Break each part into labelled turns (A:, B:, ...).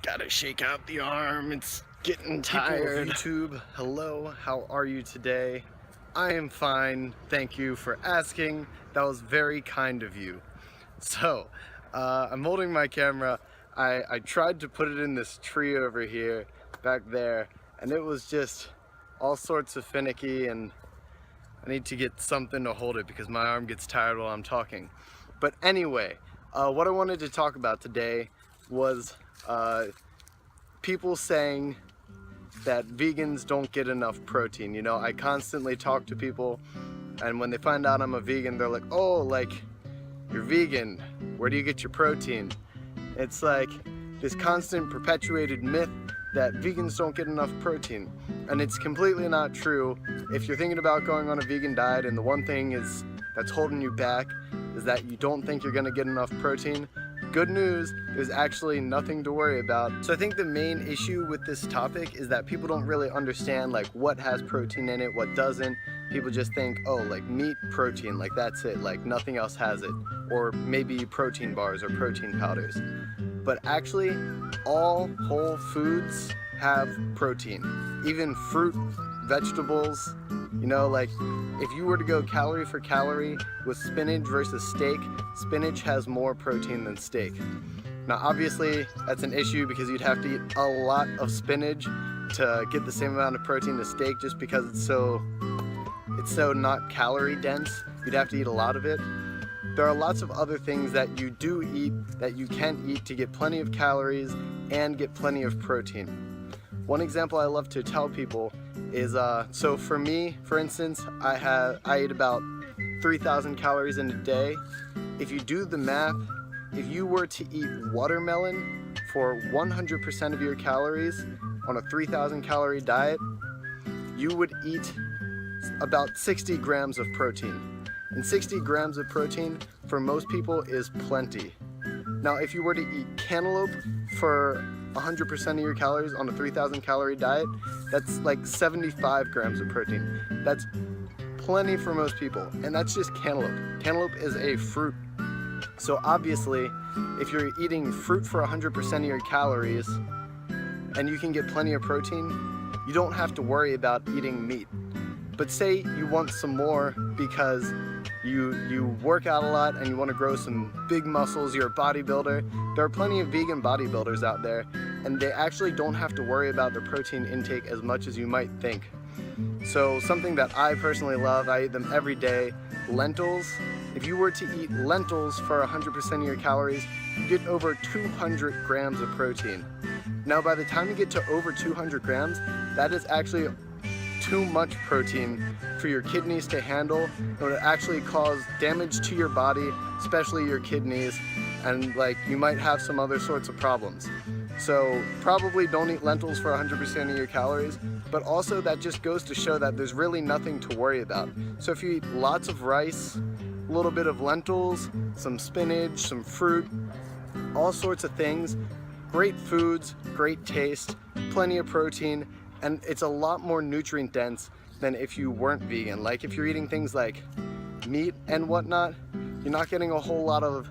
A: Gotta shake out the arm, it's getting tired.
B: People of YouTube, hello, how are you today? I am fine, thank you for asking. That was very kind of you. So, I'm holding my camera. I tried to put it in this tree over here, back there, and it was just all sorts of finicky, and I need to get something to hold it because my arm gets tired while I'm talking. But anyway, what I wanted to talk about today was people saying that vegans don't get enough protein. You know, I constantly talk to people, and when they find out I'm a vegan, they're like, oh, like, you're vegan, where do you get your protein? It's like this constant perpetuated myth that vegans don't get enough protein, and it's completely not true. If you're thinking about going on a vegan diet and the one thing that's holding you back is that you don't think you're gonna get enough protein, good news, there's actually nothing to worry about. So I think the main issue with this topic is that people don't really understand like what has protein in it, what doesn't. People just think, oh, like meat, protein, like that's it, like nothing else has it. Or maybe protein bars or protein powders. But actually, all whole foods have protein. Even fruit, vegetables, you know, like if you were to go calorie for calorie with spinach versus steak, spinach has more protein than steak. Now obviously that's an issue because you'd have to eat a lot of spinach to get the same amount of protein as steak just because it's so not calorie dense. You'd have to eat a lot of it. There are lots of other things that you do eat that you can eat to get plenty of calories and get plenty of protein. One example I love to tell people is, so for me, for instance, I eat about 3,000 calories in a day. If you do the math, if you were to eat watermelon for 100% of your calories on a 3,000 calorie diet, you would eat about 60 grams of protein. And 60 grams of protein for most people is plenty. Now, if you were to eat cantaloupe for 100% of your calories on a 3,000 calorie diet, that's like 75 grams of protein. That's plenty for most people, and that's just cantaloupe. Cantaloupe is a fruit. So obviously, if you're eating fruit for 100% of your calories and you can get plenty of protein, you don't have to worry about eating meat. But say you want some more because you work out a lot and you want to grow some big muscles, you're a bodybuilder. There are plenty of vegan bodybuilders out there, and they actually don't have to worry about their protein intake as much as you might think. So something that I personally love, I eat them every day, lentils. If you were to eat lentils for 100% of your calories, you get over 200 grams of protein. Now by the time you get to over 200 grams, that is actually too much protein for your kidneys to handle. It would actually cause damage to your body, especially your kidneys, and like you might have some other sorts of problems. So probably don't eat lentils for 100% of your calories, but also that just goes to show that there's really nothing to worry about. So if you eat lots of rice, a little bit of lentils, some spinach, some fruit, all sorts of things, great foods, great taste, plenty of protein, and it's a lot more nutrient dense than if you weren't vegan. Like if you're eating things like meat and whatnot, you're not getting a whole lot of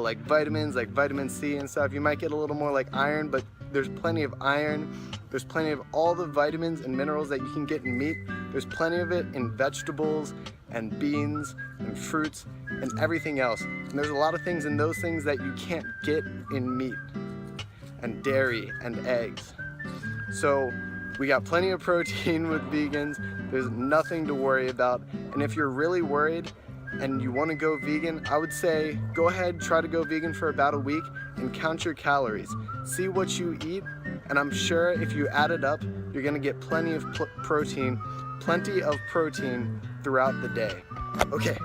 B: like vitamins, like vitamin C and stuff. You might get a little more like iron, but there's plenty of iron. There's plenty of all the vitamins and minerals that you can get in meat. There's plenty of it in vegetables and beans and fruits and everything else. And there's a lot of things in those things that you can't get in meat and dairy and eggs. So we got plenty of protein with vegans. There's nothing to worry about. And if you're really worried and you want to go vegan, I would say go ahead, try to go vegan for about a week and count your calories. See what you eat, and I'm sure if you add it up, you're gonna get plenty of protein throughout the day. Okay,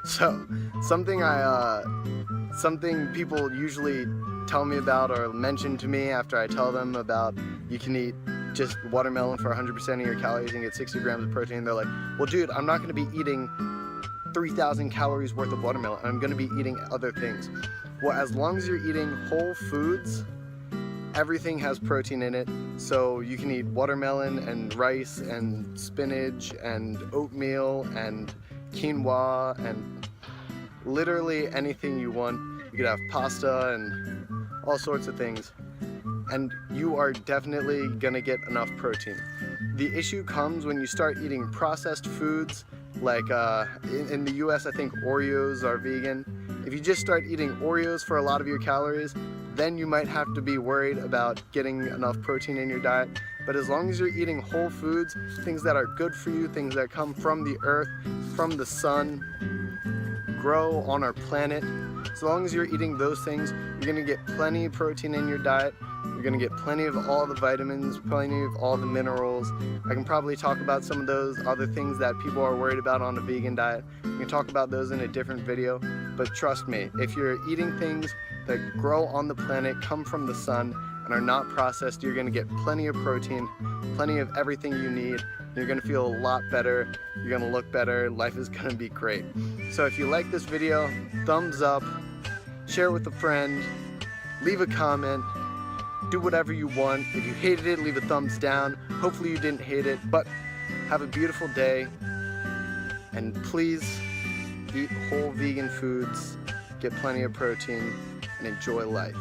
B: so something people usually tell me about or mention to me after I tell them about you can eat just watermelon for 100% of your calories and get 60 grams of protein. They're like, well dude, I'm not gonna be eating 3,000 calories worth of watermelon. I'm gonna be eating other things. Well, as long as you're eating whole foods, everything has protein in it. So you can eat watermelon and rice and spinach and oatmeal and quinoa and literally anything you want. You could have pasta and all sorts of things. and you are definitely gonna get enough protein. The issue comes when you start eating processed foods, like in the US I think Oreos are vegan. If you just start eating Oreos for a lot of your calories, then you might have to be worried about getting enough protein in your diet. But as long as you're eating whole foods, things that are good for you, things that come from the earth, from the sun, grow on our planet, as long as you're eating those things, you're gonna get plenty of protein in your diet. You're gonna get plenty of all the vitamins, plenty of all the minerals. I can probably talk about some of those other things that people are worried about on a vegan diet. We can talk about those in a different video, but trust me, if you're eating things that grow on the planet, come from the sun, and are not processed, you're gonna get plenty of protein, plenty of everything you need. You're gonna feel a lot better, you're gonna look better, life is gonna be great. So if you like this video, thumbs up, share it with a friend, leave a comment, do whatever you want. If you hated it, leave a thumbs down. Hopefully you didn't hate it, but have a beautiful day, and please eat whole vegan foods, get plenty of protein, and enjoy life.